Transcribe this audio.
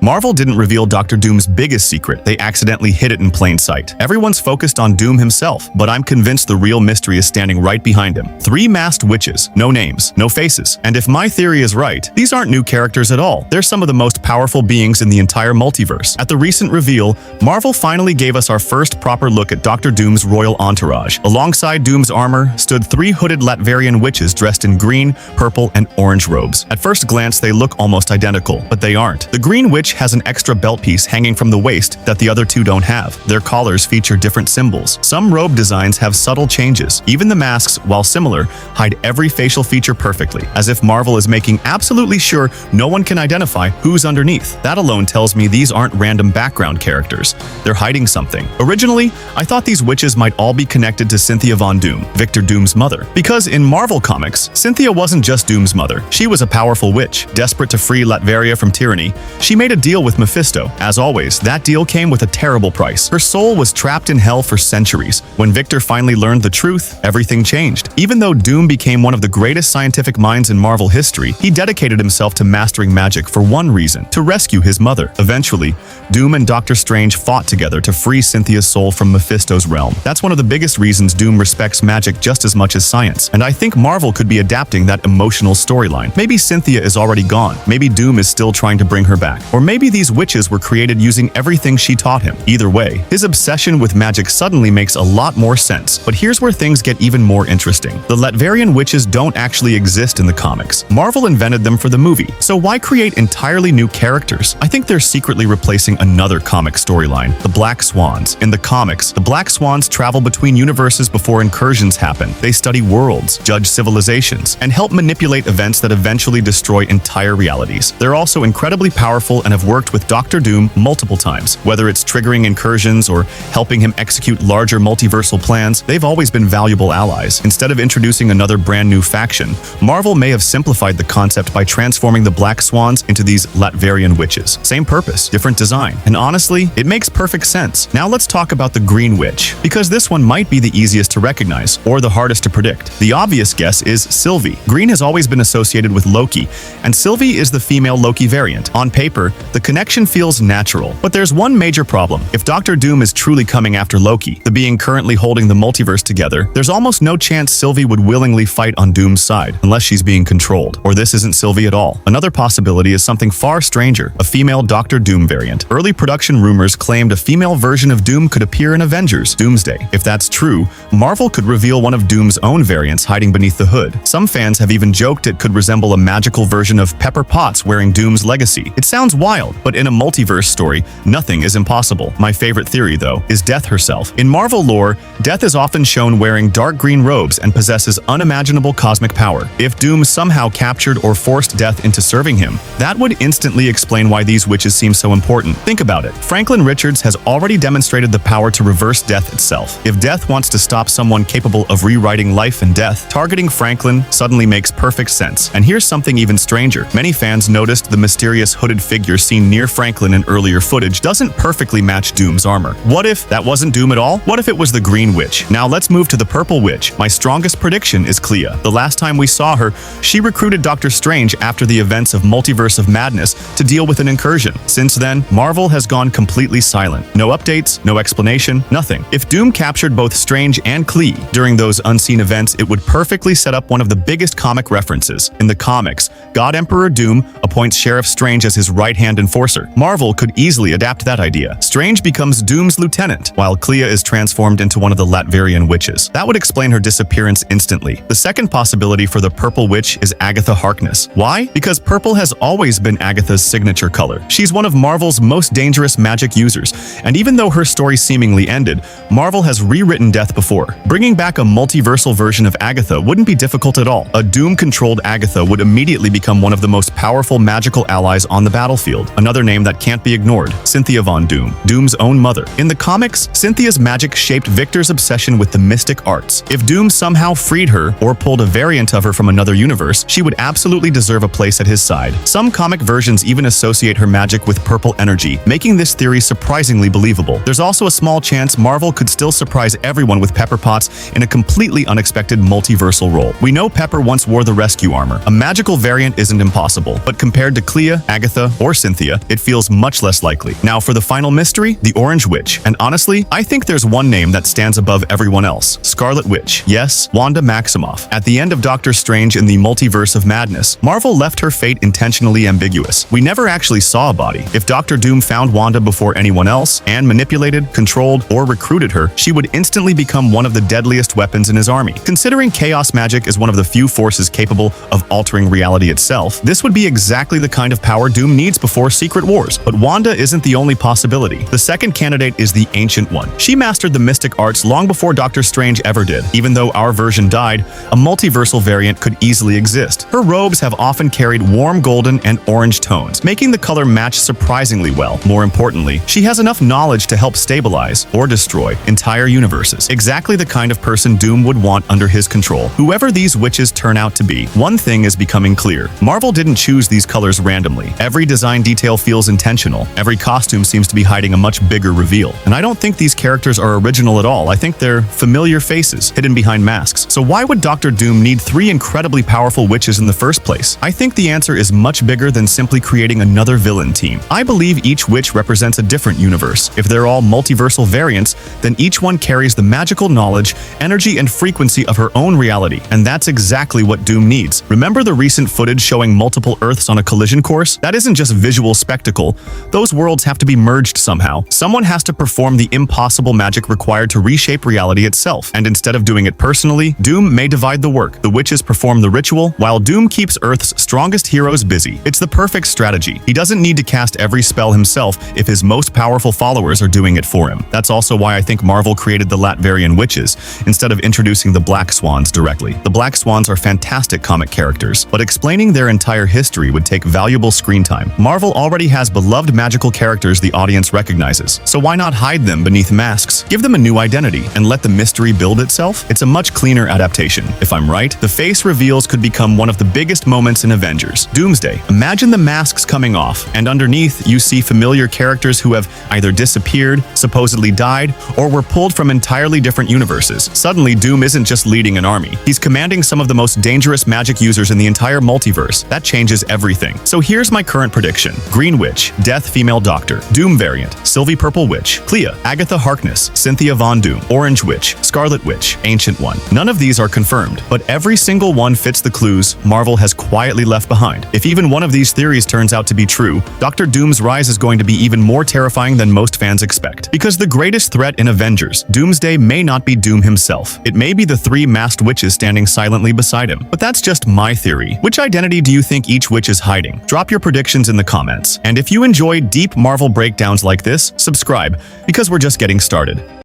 Marvel didn't reveal Dr. Doom's biggest secret. They accidentally hid it in plain sight. Everyone's focused on Doom himself, but I'm convinced the real mystery is standing right behind him. 3 masked witches, no names, no faces. And if my theory is right, these aren't new characters at all. They're some of the most powerful beings in the entire multiverse. At the recent reveal, Marvel finally gave us our first proper look at Dr. Doom's royal entourage. Alongside Doom's armor stood 3 hooded Latverian witches dressed in green, purple, and orange robes. At first glance, they look almost identical, but they aren't. The green witch has an extra belt piece hanging from the waist that the other 2 don't have. Their collars feature different symbols. Some robe designs have subtle changes. Even the masks, while similar, hide every facial feature perfectly, as if Marvel is making absolutely sure no one can identify who's underneath. That alone tells me these aren't random background characters. They're hiding something. Originally, I thought these witches might all be connected to Cynthia Von Doom, Victor Doom's mother. Because in Marvel Comics, Cynthia wasn't just Doom's mother. She was a powerful witch. Desperate to free Latveria from tyranny, she made a deal with Mephisto. As always, that deal came with a terrible price. Her soul was trapped in hell for centuries. When Victor finally learned the truth, everything changed. Even though Doom became one of the greatest scientific minds in Marvel history, he dedicated himself to mastering magic for one reason: to rescue his mother. Eventually, Doom and Doctor Strange fought together to free Cynthia's soul from Mephisto's realm. That's one of the biggest reasons Doom respects magic just as much as science, and I think Marvel could be adapting that emotional storyline. Maybe Cynthia is already gone. Maybe Doom is still trying to bring her back. Or maybe these witches were created using everything she taught him. Either way, his obsession with magic suddenly makes a lot more sense. But here's where things get even more interesting. The Latverian witches don't actually exist in the comics. Marvel invented them for the movie. So why create entirely new characters? I think they're secretly replacing another comic storyline, the Black Swans. In the comics, the Black Swans travel between universes before incursions happen. They study worlds, judge civilizations, and help manipulate events that eventually destroy entire realities. They're also incredibly powerful and have worked with Dr. Doom multiple times. Whether it's triggering incursions or helping him execute larger multiversal plans, they've always been valuable allies. Instead of introducing another brand new faction, Marvel may have simplified the concept by transforming the Black Swans into these Latverian witches. Same purpose, different design. And honestly, it makes perfect sense. Now let's talk about the Green Witch, because this one might be the easiest to recognize, or the hardest to predict. The obvious guess is Sylvie. Green has always been associated with Loki, and Sylvie is the female Loki variant. On paper, the connection feels natural, but there's one major problem. If Dr. Doom is truly coming after Loki, the being currently holding the multiverse together, there's almost no chance Sylvie would willingly fight on Doom's side, unless she's being controlled. Or this isn't Sylvie at all. Another possibility is something far stranger, a female Dr. Doom variant. Early production rumors claimed a female version of Doom could appear in Avengers: Doomsday. If that's true, Marvel could reveal one of Doom's own variants hiding beneath the hood. Some fans have even joked it could resemble a magical version of Pepper Potts wearing Doom's legacy. It sounds wild, but in a multiverse story, nothing is impossible. My favorite theory, though, is Death herself. In Marvel lore, Death is often shown wearing dark green robes and possesses unimaginable cosmic power. If Doom somehow captured or forced Death into serving him, that would instantly explain why these witches seem so important. Think about it. Franklin Richards has already demonstrated the power to reverse death itself. If Death wants to stop someone capable of rewriting life and death, targeting Franklin suddenly makes perfect sense. And here's something even stranger. Many fans noticed the mysterious hooded figure seen near Franklin in earlier footage doesn't perfectly match Doom's armor. What if that wasn't Doom at all? What if it was the Green Witch? Now let's move to the Purple Witch. My strongest prediction is Clea. The last time we saw her, she recruited Doctor Strange after the events of Multiverse of Madness to deal with an incursion. Since then, Marvel has gone completely silent. No updates, no explanation, nothing. If Doom captured both Strange and Clea during those unseen events, it would perfectly set up one of the biggest comic references. In the comics, God Emperor Doom appoints Sheriff Strange as his right-hand enforcer. Marvel could easily adapt that idea. Strange becomes Doom's lieutenant, while Clea is transformed into one of the Latverian witches. That would explain her disappearance instantly. The second possibility for the Purple Witch is Agatha Harkness. Why? Because purple has always been Agatha's signature color. She's one of Marvel's most dangerous magic users, and even though her story seemingly ended, Marvel has rewritten death before. Bringing back a multiversal version of Agatha wouldn't be difficult at all. A Doom-controlled Agatha would immediately become one of the most powerful magical allies on the battlefield. Another name that can't be ignored: Cynthia Von Doom, Doom's own mother. In the comics, Cynthia's magic shaped Victor's obsession with the mystic arts. If Doom somehow freed her or pulled a variant of her from another universe, she would absolutely deserve a place at his side. Some comic versions even associate her magic with purple energy, making this theory surprisingly believable. There's also a small chance Marvel could still surprise everyone with Pepper Potts in a completely unexpected multiversal role. We know Pepper once wore the rescue armor. A magical variant isn't impossible, but compared to Clea, Agatha, or Cynthia, Cynthia, it feels much less likely. Now for the final mystery, the Orange Witch. And honestly, I think there's one name that stands above everyone else. Scarlet Witch. Yes, Wanda Maximoff. At the end of Doctor Strange in the Multiverse of Madness, Marvel left her fate intentionally ambiguous. We never actually saw a body. If Doctor Doom found Wanda before anyone else, and manipulated, controlled, or recruited her, she would instantly become one of the deadliest weapons in his army. Considering chaos magic is one of the few forces capable of altering reality itself, this would be exactly the kind of power Doom needs before Secret Wars. But Wanda isn't the only possibility. The second candidate is the Ancient One. She mastered the mystic arts long before Doctor Strange ever did. Even though our version died, a multiversal variant could easily exist. Her robes have often carried warm golden and orange tones, making the color match surprisingly well. More importantly, she has enough knowledge to help stabilize or destroy entire universes. Exactly the kind of person Doom would want under his control. Whoever these witches turn out to be, one thing is becoming clear. Marvel didn't choose these colors randomly. Every design detail feels intentional. Every costume seems to be hiding a much bigger reveal. And I don't think these characters are original at all. I think they're familiar faces, hidden behind masks. So why would Doctor Doom need three incredibly powerful witches in the first place? I think the answer is much bigger than simply creating another villain team. I believe each witch represents a different universe. If they're all multiversal variants, then each one carries the magical knowledge, energy, and frequency of her own reality. And that's exactly what Doom needs. Remember the recent footage showing multiple Earths on a collision course? That isn't just visual spectacle. Those worlds have to be merged somehow. Someone has to perform the impossible magic required to reshape reality itself. And instead of doing it personally, Doom may divide the work. The witches perform the ritual, while Doom keeps Earth's strongest heroes busy. It's the perfect strategy. He doesn't need to cast every spell himself if his most powerful followers are doing it for him. That's also why I think Marvel created the Latverian Witches instead of introducing the Black Swans directly. The Black Swans are fantastic comic characters, but explaining their entire history would take valuable screen time. Marvel already has beloved magical characters the audience recognizes, so why not hide them beneath masks? Give them a new identity and let the mystery build itself? It's a much cleaner adaptation. If I'm right, the face reveals could become one of the biggest moments in Avengers. Doomsday. Imagine the masks coming off, and underneath you see familiar characters who have either disappeared, supposedly died, or were pulled from entirely different universes. Suddenly, Doom isn't just leading an army. He's commanding some of the most dangerous magic users in the entire multiverse. That changes everything. So here's my current prediction. Green Witch, Death Female Doctor, Doom variant, Sylvie Purple Witch, Clea, Agatha Harkness, Cynthia Von Doom, Orange Witch, Scarlet Witch, Ancient One. None of these are confirmed, but every single one fits the clues Marvel has quietly left behind. If even one of these theories turns out to be true, Doctor Doom's rise is going to be even more terrifying than most fans expect. Because the greatest threat in Avengers, Doomsday, may not be Doom himself. It may be the three masked witches standing silently beside him. But that's just my theory. Which identity do you think each witch is hiding? Drop your predictions in the comments. And if you enjoy deep Marvel breakdowns like this, subscribe, because we're just getting started.